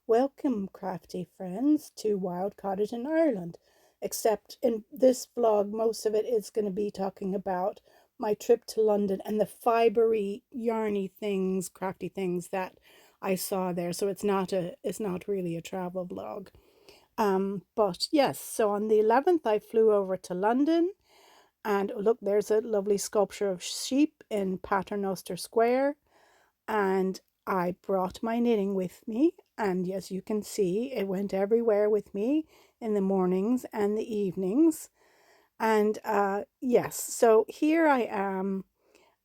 Welcome, crafty friends, to Wild Cottage in Ireland. Except in this vlog, most of it is going to be talking about my trip to London and the fibery, yarny things, crafty things that I saw there. So it's not really a travel vlog. But yes, so on the 11th, I flew over to London, and look, there's a lovely sculpture of sheep in Paternoster Square, and I brought my knitting with me, and as you can see, it went everywhere with me in the mornings and the evenings. And yes, so here I am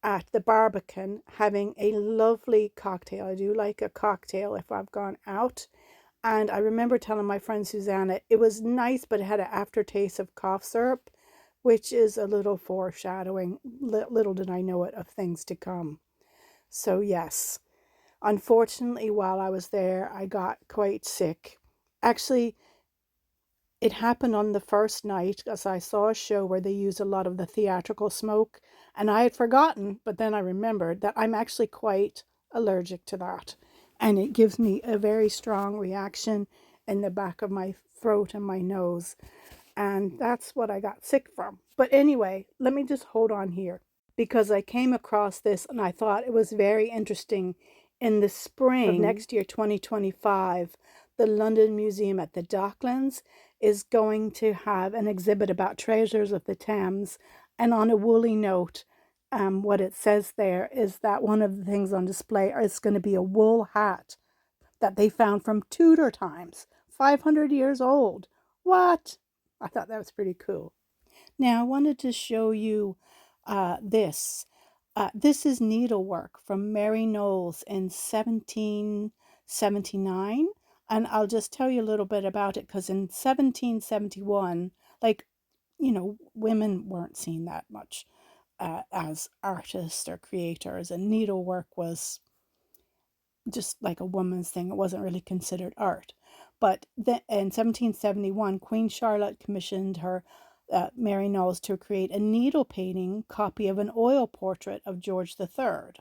at the Barbican having a lovely cocktail. I do like a cocktail if I've gone out. And I remember telling my friend Susanna it was nice, but it had an aftertaste of cough syrup, which is a little foreshadowing, little did I know it, of things to come. So yes, unfortunately, while I was there, I got quite sick. Actually, it happened on the first night as I saw a show where they use a lot of the theatrical smoke, and I had forgotten, but then I remembered that I'm actually quite allergic to that. And it gives me a very strong reaction in the back of my throat and my nose. And that's what I got sick from. But anyway, let me just hold on here because I came across this and I thought it was very interesting. In the spring of next year, 2025, the London Museum at the Docklands is going to have an exhibit about treasures of the Thames. And on a woolly note, what it says there is that one of the things on display is going to be a wool hat that they found from Tudor times, 500 years old. What? I thought that was pretty cool. Now, I wanted to show you this. This is needlework from Mary Knowles in 1779. And I'll just tell you a little bit about it because in 1771, like, women weren't seen that much as artists or creators, and needlework was just like a woman's thing. It wasn't really considered art. But in 1771, Queen Charlotte commissioned her, Mary Knowles, to create a needle painting copy of an oil portrait of George III,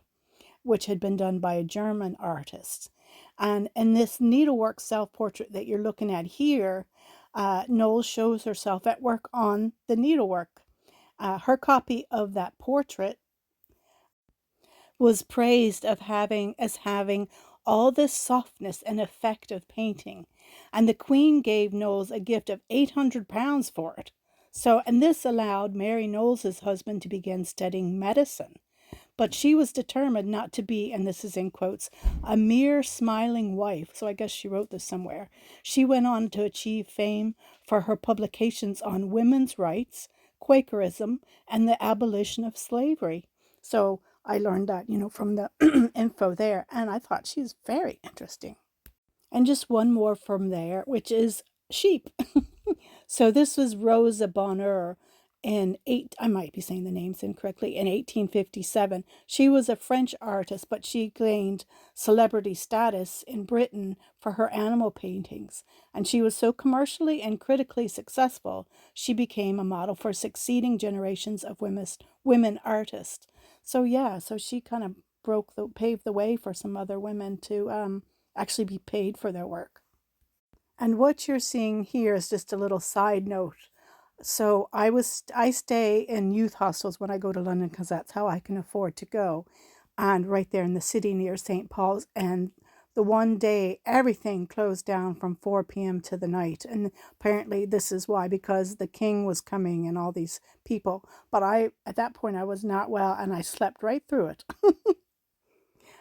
which had been done by a German artist. And in this needlework self-portrait that you're looking at here, Knowles shows herself at work on the needlework. Her copy of that portrait was praised as having all this softness and effect of painting, and the Queen gave Knowles a gift of £800 for it. So, and this allowed Mary Knowles's husband to begin studying medicine. But she was determined not to be, and this is in quotes, a mere smiling wife. So I guess she wrote this somewhere. She went on to achieve fame for her publications on women's rights, Quakerism, and the abolition of slavery. So I learned that, from the info there, and I thought she's very interesting. And just one more from there, which is sheep. So this was Rosa Bonheur I might be saying the names incorrectly, in 1857. She was a French artist, but she gained celebrity status in Britain for her animal paintings. And she was so commercially and critically successful, she became a model for succeeding generations of women artists. So yeah, so she kind of paved the way for some other women to actually be paid for their work. And what you're seeing here is just a little side note. So I stay in youth hostels when I go to London because that's how I can afford to go. And right there in the city near St. Paul's. And the one day everything closed down from 4 p.m. to the night. And apparently this is why, because the king was coming and all these people. But at that point I was not well and I slept right through it.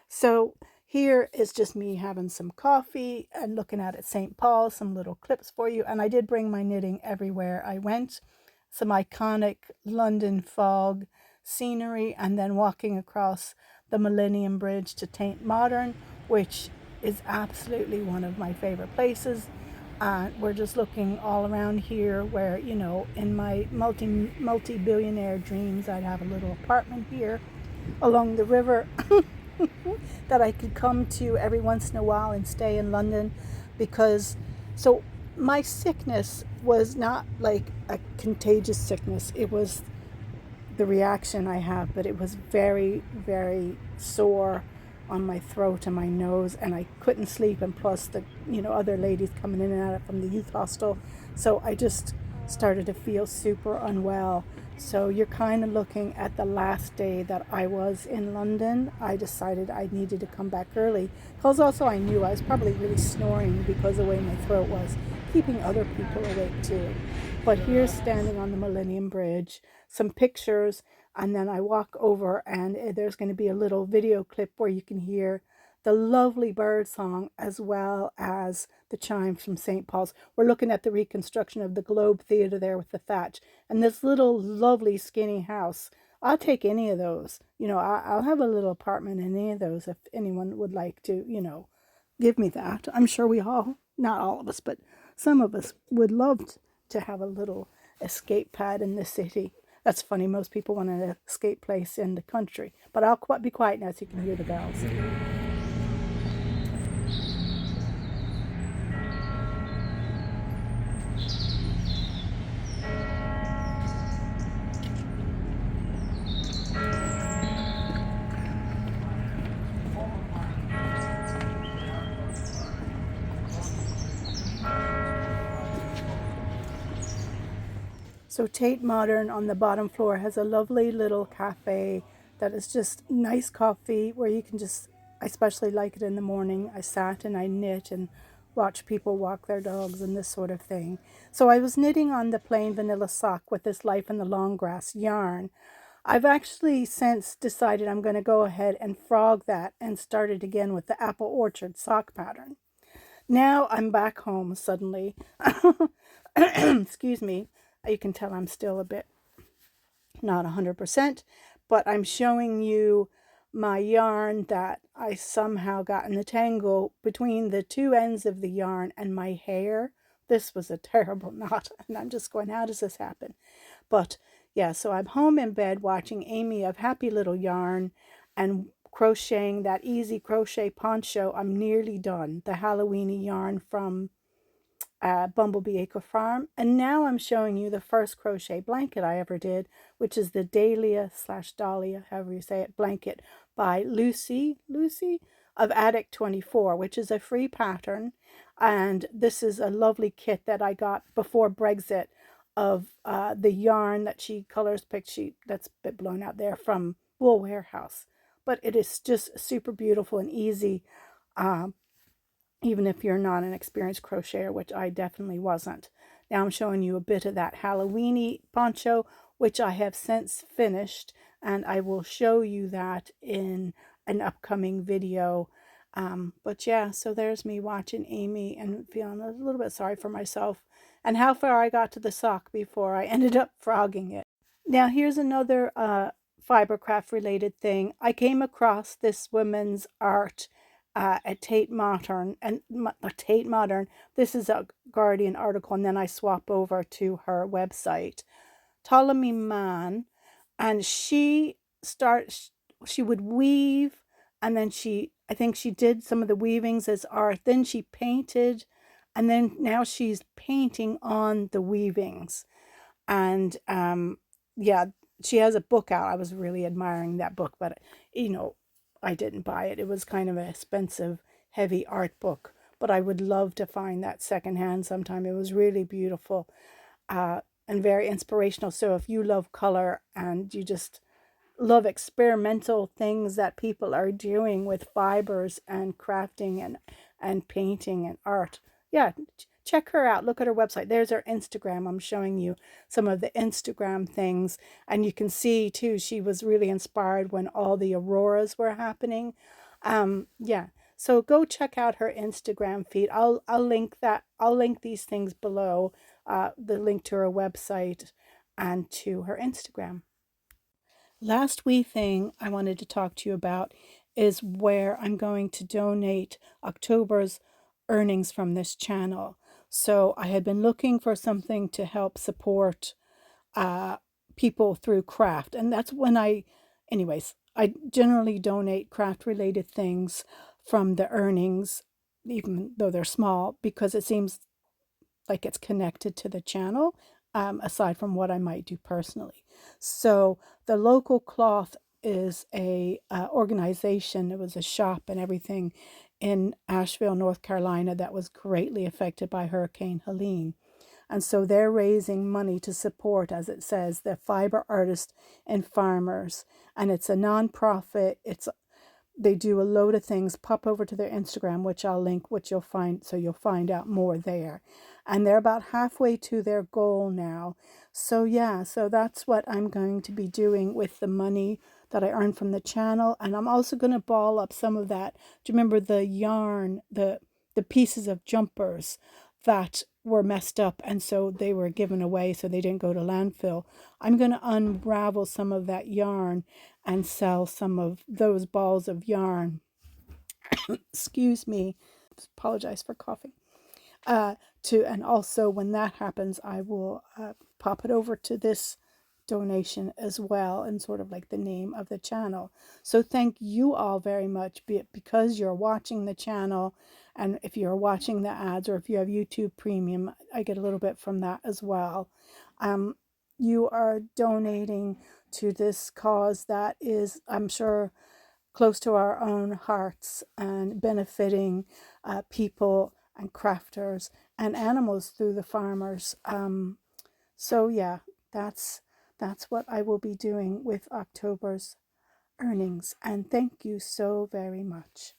So here is just me having some coffee and looking at St. Paul, some little clips for you. And I did bring my knitting everywhere I went. Some iconic London fog scenery, and then walking across the Millennium Bridge to Tate Modern, which is absolutely one of my favorite places. We're just looking all around here where, in my multi-billionaire dreams, I'd have a little apartment here along the river that I could come to every once in a while and stay in London, because so my sickness was not like a contagious sickness. It was the reaction I have, but it was very, very sore on my throat and my nose, and I couldn't sleep, and plus the other ladies coming in and out from the youth hostel. So I just started to feel super unwell. So you're kind of looking at the last day that I was in London. I decided I needed to come back early because also I knew I was probably really snoring because of the way my throat was, keeping other people awake too. But here's standing on the Millennium Bridge, some pictures, and then I walk over, and there's going to be a little video clip where you can hear the lovely bird song as well as the chimes from St. Paul's. We're looking at the reconstruction of the Globe Theatre there with the thatch and this little lovely skinny house. I'll take any of those. I'll have a little apartment in any of those if anyone would like to, give me that. I'm sure we all, not all of us, but some of us would love to have a little escape pad in the city. That's funny. Most people want an escape place in the country. But I'll be quiet now so you can hear the bells. So Tate Modern on the bottom floor has a lovely little cafe that is just nice coffee where you can just, I especially like it in the morning. I sat and I knit and watch people walk their dogs and this sort of thing. So I was knitting on the plain vanilla sock with this Life in the Long Grass yarn. I've actually since decided I'm going to go ahead and frog that and start it again with the Apple Orchard sock pattern. Now I'm back home suddenly. Excuse me. You can tell I'm still a bit not 100%, but I'm showing you my yarn that I somehow got in the tangle between the two ends of the yarn and my hair. This was a terrible knot, and I'm just going, how does this happen? But yeah, so I'm home in bed watching Amy of Happy Little Yarn and crocheting that easy crochet poncho. I'm nearly done. The Halloweeny yarn from Bumblebee Acre Farm. And now I'm showing you the first crochet blanket I ever did, which is the Dahlia/Dahlia, however you say it, blanket by Lucy of Attic 24, which is a free pattern. And this is a lovely kit that I got before Brexit of the yarn that she colors picked. That's a bit blown out there from Wool Warehouse. But it is just super beautiful and easy. Even if you're not an experienced crocheter, which I definitely wasn't. Now I'm showing you a bit of that Halloweeny poncho, which I have since finished, and I will show you that in an upcoming video. But yeah, so there's me watching Amy and feeling a little bit sorry for myself and how far I got to the sock before I ended up frogging it. Now here's another fibercraft related thing. I came across this woman's art at Tate Modern, and Tate Modern. This is a Guardian article, and then I swap over to her website, Ptolemy Mann, and she would weave, and then I think she did some of the weavings as art. Then she painted, and then now she's painting on the weavings, and yeah, she has a book out. I was really admiring that book, but you know I didn't buy it. It was kind of an expensive, heavy art book, but I would love to find that secondhand sometime. It was really beautiful and very inspirational. So if you love color and you just love experimental things that people are doing with fibers and crafting and painting and art, yeah, check her out. Look at her website. There's her Instagram. I'm showing you some of the Instagram things, and you can see too she was really inspired when all the auroras were happening. Yeah, so go check out her Instagram feed. I'll link that. I'll link these things below, the link to her website and to her Instagram. Last wee thing I wanted to talk to you about is where I'm going to donate October's earnings from this channel. So I had been looking for something to help support people through craft. And that's when anyways, I generally donate craft related things from the earnings, even though they're small, because it seems like it's connected to the channel, aside from what I might do personally. So the local cloth is a organization. It was a shop and everything in Asheville, North Carolina, that was greatly affected by Hurricane Helene. And so they're raising money to support, as it says, the fiber artists and farmers. And it's a nonprofit. They do a load of things. Pop over to their Instagram, which I'll link, which you'll find, so you'll find out more there. And they're about halfway to their goal now. So yeah, so that's what I'm going to be doing with the money that I earn from the channel. And I'm also going to ball up some of that. Do you remember the yarn, the pieces of jumpers that were messed up, and so they were given away so they didn't go to landfill? I'm going to unravel some of that yarn and sell some of those balls of yarn. Excuse me. Apologize for coughing. And also when that happens, I will pop it over to this donation as well, and sort of like the name of the channel. So thank you all very much, because you're watching the channel, and if you're watching the ads, or if you have YouTube Premium, I get a little bit from that as well. You are donating to this cause that is, I'm sure, close to our own hearts, and benefiting people and crafters and animals through the farmers. So yeah, that's what I will be doing with October's earnings. And thank you so very much.